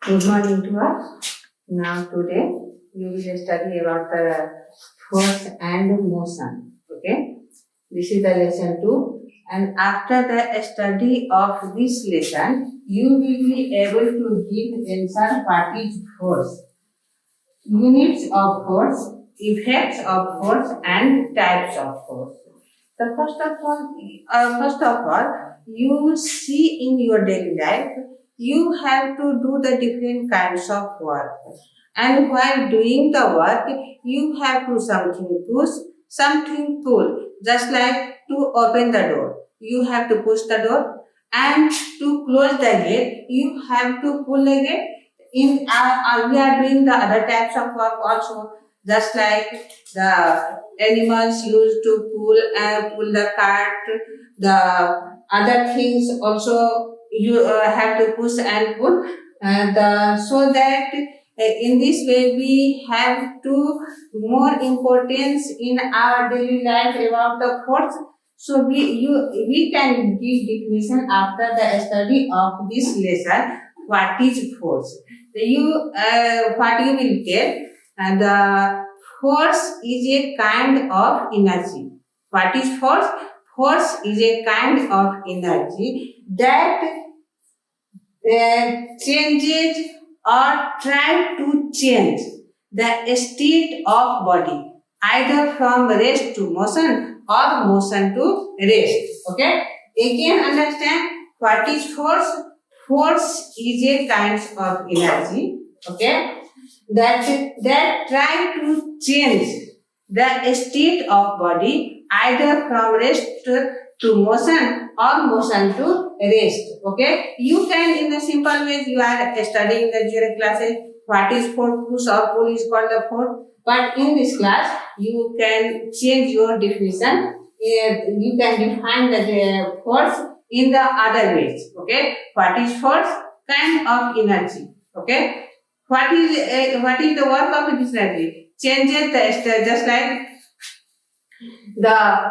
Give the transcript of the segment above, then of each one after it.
Good morning to us. Now today we will study about the force and motion. Okay, this is the lesson 2. And after the study of this lesson, you will be able to give answer what is force, units of force, effects of force, and types of force. The first of all, you see in your daily life, you have to do the different kinds of work. And while doing the work, you have to something push, something pull. Just like to open the door, you have to push the door, and to close the gate, you have to pull the gate. We are doing the other types of work also, just like the animals used to pull the cart, the other things also you have to push and pull, and so that in this way we have to more importance in our daily life about the force. So we can give definition after the study of this lesson. What is force? What you will get, the force is a kind of energy. What is force? Force is a kind of energy that changes or try to change the state of body, either from rest to motion or motion to rest. Okay? Again, understand what is force? Force is a kind of energy. Okay? That try to change the state of body, either from rest to motion or motion to rest. Okay, you can, in the simple ways, you are studying the geometry classes, what is force, push or pull is called the force, but in this class you can change your definition. You can define the force in the other ways. Okay, what is force? Kind of energy. Okay, what is the work of this energy? Changes the state, just like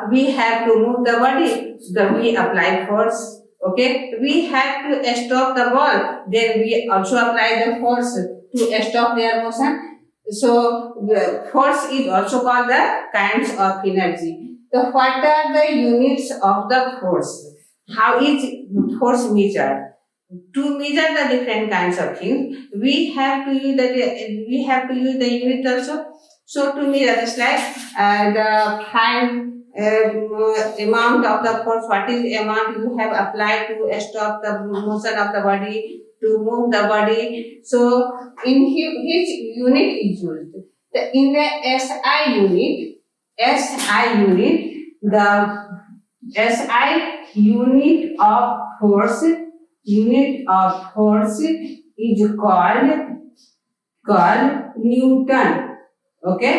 we have to move the body, we apply force. Okay, we have to stop the ball, then we also apply the force to stop their motion. So the force is also called the kinds of energy. So what are the units of the force? How is force measured? To measure the different kinds of things, we have to use the unit also. So to measure, just like the time amount of the force, what is the amount you have applied to stop the motion of the body, to move the body. So in which unit is used? In the SI unit, the SI unit of force is called Newton. Okay,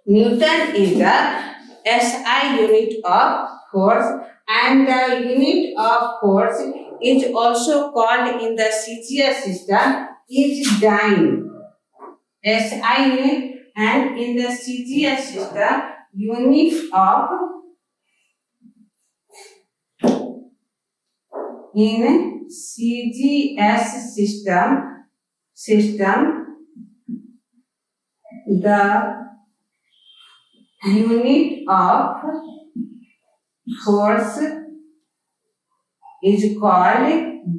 Newton is the SI unit of force, and the unit of force is also called in the CGS system is dyne. SI unit, and in the CGS system unit of in CGS system the unit of force is called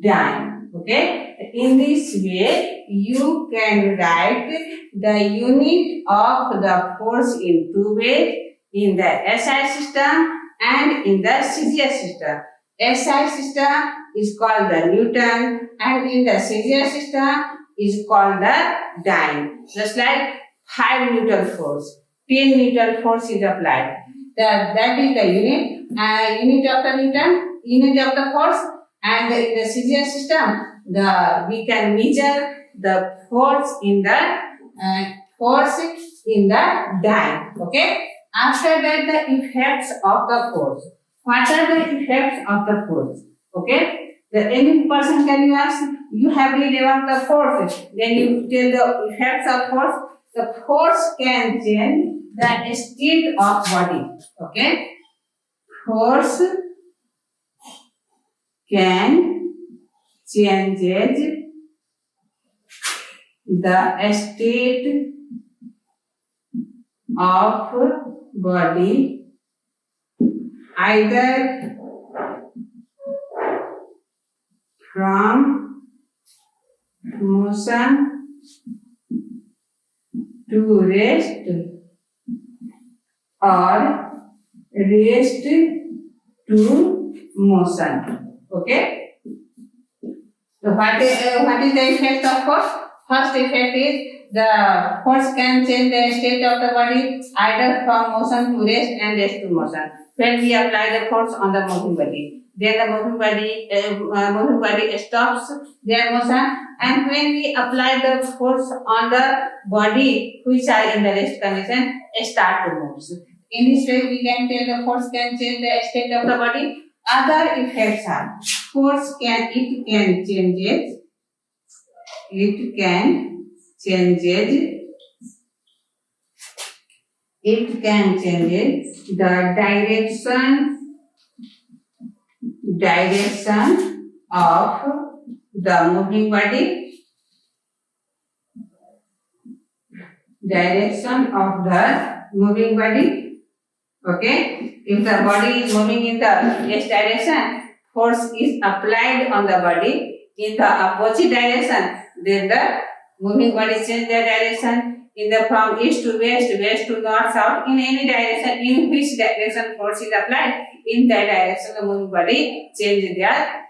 dyne. Okay, in this way you can write the unit of the force in two ways, in the SI system and in the CGS system. SI system is called the Newton, and in the CGS system is called the dyne. Just like 5 Newton force, 10 Newton force is applied. That is the unit of the Newton, unit of the force, and in the CGS system, we can measure the force in the dyne. Okay. After that, the effects of the force. What are the effects of the force? Okay. Any person can you ask, you have read about the force, then you tell the effects of force. The force can change the state of body. Okay. Force can changes the state of body either from motion to rest or rest to motion. Okay. So what is the effect of force? First effect is the force can change the state of the body either from motion to rest and rest to motion. When we apply the force on the moving body, then the moving body stops their motion, and when we apply the force on the body which are in the rest condition, start to move. In this way, we can tell the force can change the state of the body. Other effects are force can changes the direction of the moving body. Okay. If the body is moving in the yes direction, force is applied on the body in the opposite direction, then the moving body change their direction in the from east to west, west to north, south, in any direction in which direction force is applied, in that direction the moving body change their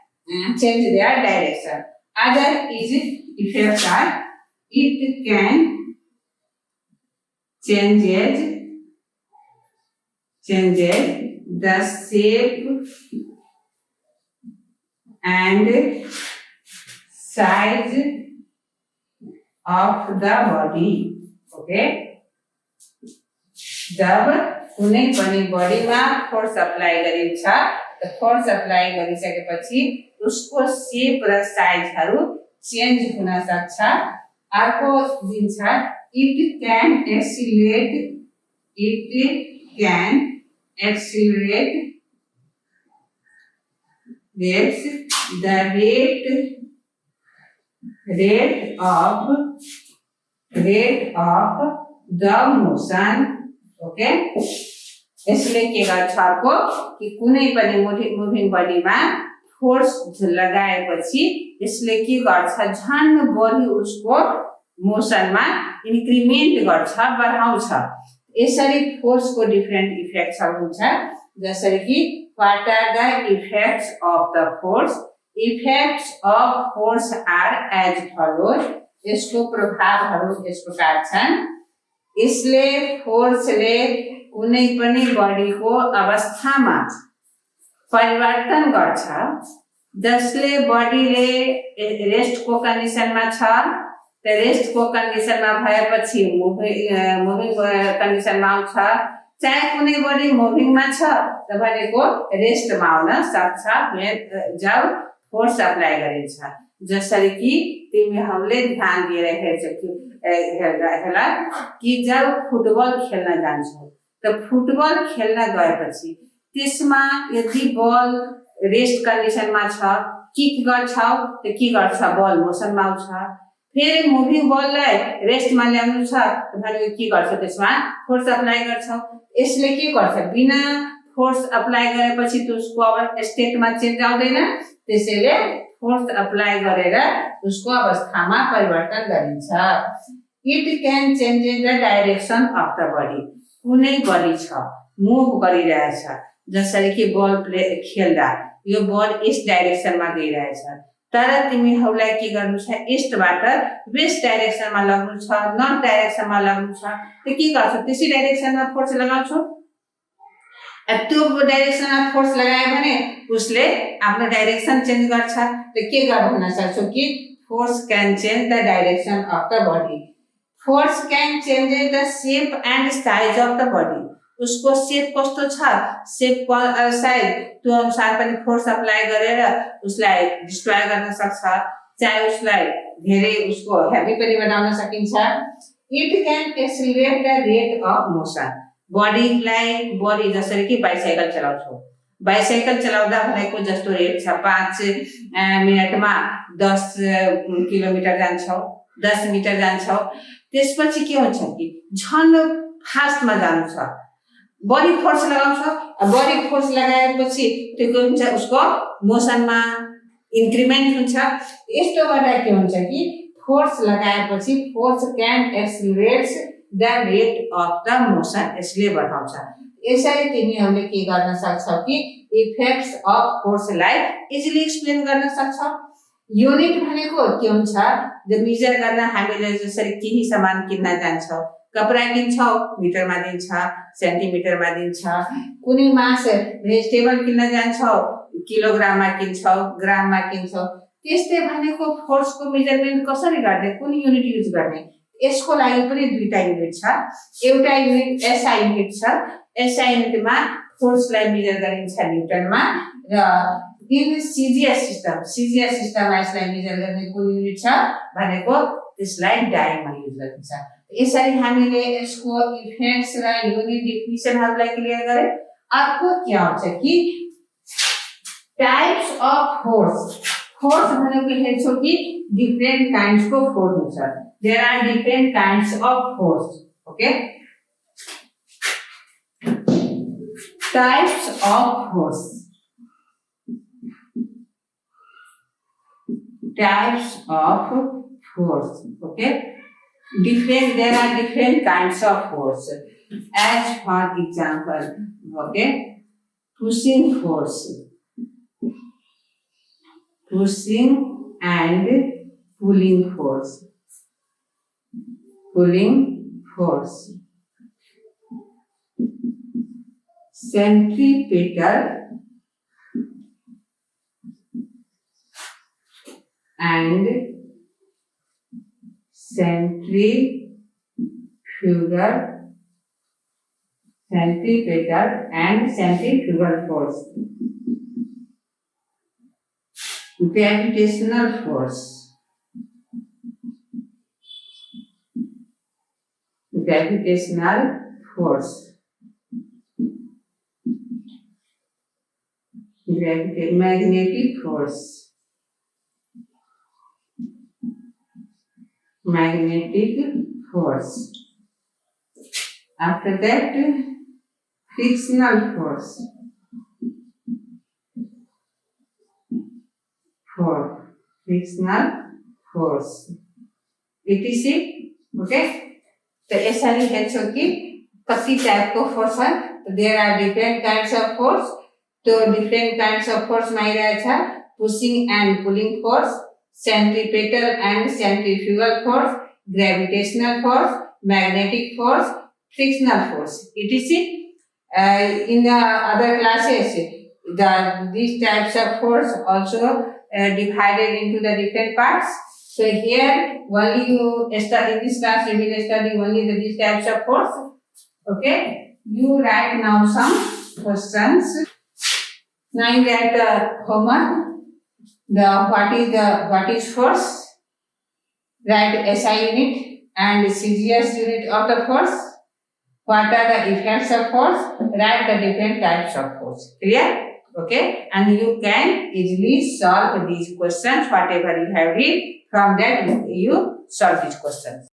direction. Other is effects are it can changes the shape and size of the body. Okay. जब कुनै पनि बडीमा force apply गरिन्छ, त force apply गरिसकेपछि उसको shape र साइजहरू change हुन सक्छ. अर्को दिन्छ it can accelerate the rate of the motion. Okay. यसले के गर्छ अर्को कि कुनै पनि मुभिङ बडीमा फोर्स लगाएपछि यसले के गर्छ झन् बढी उसको मोसनमा इन्क्रिमेन्ट गर्छ, बढाउँछ. यसरी फोर्स को डिफरेंट इफेक्ट्स हुन्छ. जसरी कि what are the effects of the force? Effects of force are as follows. यसको प्रभावहरू यस प्रकार छन्. यसले फोर्सले कुनै पनि बडीको अवस्थामा परिवर्तन गर्छ, जसले बडीले रेस्टको कन्डिसनमा छ, रेस्ट को कंडीशन में भएपछि मुभिङ कंडीशन में आउँछ. चाहे कुनै बडी मुभिङ में छ त भनेको रेस्ट में आउन सक्छ जब फोर्स अप्लाई गरिन्छ. जसरी कि तिमीहरूले ध्यान दिएर हेर्ला कि जब फुटबल खेल्न जान्छौ त फुटबल खेल्न गएपछि त्यसमा यदि बल रेस्ट कंडीशन में छ, किक गर्छौ त के गर्छ, बल मोसन में आउँछ. फेरि मुभिङ बललाई रेस्टमा ल्याउनु छ भनेको के गर्छ, त्यसमा फोर्स अप्लाई गर्छ. यसले के गर्छ, बिना फोर्स अप्लाई गरेपछि त उसको अब स्टेटमा चेन्ज आउँदैन. त्यसैले फोर्स अप्लाई गरेर उसको अवस्थामा परिवर्तन गरिन्छ. It can change the direction of the body. कुनै बडी छ मुभ गरिरहेछ, जसरी कि बल खेल्दा यो बल यस डाइरेक्सनमा गइरहेछ, तर तिमीहरूलाई के गर्नु छ, ईस्टबाट वेस्ट डाइरेक्सनमा लग्नु छ, नर्थ डाइरेक्सनमा लग्नु छ. त के गर्छ, त्यसै डाइरेक्सनमा फोर्स लगाउँछौ. त्यो डाइरेक्सनमा फोर्स लगायो भने उसले आफ्नो डाइरेक्सन चेन्ज गर्छ. त के गर्न सक्छौ कि force can change the direction of the body. Force can change the shape end size of the body. उसको शेप कस्तो छ, शेप साइज त्यो अनुसार पनि फोर्स अप्लाई गरेर उसलाई डिस्ट्रोय गर्न सक्छ, चाहे उसलाई धेरै उसको हेभी पनि बनाउन सकिन्छ. It can accelerate the rate of motion. Body जसरी कि बाइसाइकल चलाउँछौ, बाइसाइकल चलाउँदा भनेको जस्तो रेट छ 5 मिनेटमा 10 किलोमिटर जान्छौ, 10 मिटर जान्छौ। त्यसपछि के हुन्छ कि झन् फास्टमा जानु छ, बडी फोर्स लगाउँछ। बडी फोर्स लगाएपछि त्यो के हुन्छ, उसको मोसनमा इन्क्रिमेन्ट हुन्छ। यस्तो गर्दा के हुन्छ कि फोर्स लगाएपछि force can accelerates the rate of the motion, यसले बढाउँछ। यसरी तिमीहरूले के गर्न सक्छौ कि इफेक्ट्स अफ फोर्सलाई इजिली एक्सप्लेन गर्न सक्छौ। युनिट भनेको के हुन्छ, द मेजर गर्न हामीले जसरी केही सामान किन्न जान्छौ, कपडा किन्छौ मिटरमा दिन्छ, सेन्टिमिटरमा दिन्छ। कुनै मास भेजिटेबल किन्न जान्छौ किलोग्राममा किन्छौ, ग्राममा किन्छौ। त्यस्तै भनेको फोर्सको मेजरमेन्ट कसरी गर्ने, कुन युनिट युज गर्ने, यसको लागि पनि दुईटा युनिट छ। एउटा युनिट एसआई युनिट छ। एसआई युनिटमा फोर्सलाई मेजर गरिन्छ न्युटनमा, र इन सिजिएस सिस्टममा यसलाई मेजर गर्ने कुन युनिट छ भनेको त्यसलाई डाइमा युज गरिन्छ। यसरी हामीले यसको इफेक्ट्स र युनिट डेफिनिसनहरूलाई क्लियर गरे। अर्को के आउँछ कि टाइप्स अफ फोर्स। फोर्स भनेको हेर्छौ कि डिफरेन्ट काइन्ड्स को फोर्स हुन्छ। There are different kinds of force. Okay, types of force. Types of force. Okay, there are different kinds of force. As for example, okay, pushing force, pushing and pulling force, centripetal and centrifugal force, gravitational force, magnetic force. After that, frictional force. etc. Okay, तो यसरी हेर्छौ कि कति टाइपको force छ। There are different kinds of force. तो different kinds of force मा आइरहेछ pushing and pulling force, centripetal and centrifugal force, gravitational force, magnetic force, frictional force, etc. In the other classes, these types of force also divided into the different parts. So here only you study in this class, you will study only these types of force. Okay, you write now some questions. Now you get homework. What is force? Write SI unit and CGS unit of the force. What are the effects of force? Write the different types of force. Clear? Okay, and you can easily solve these questions. Whatever you have read, from that you solve these questions.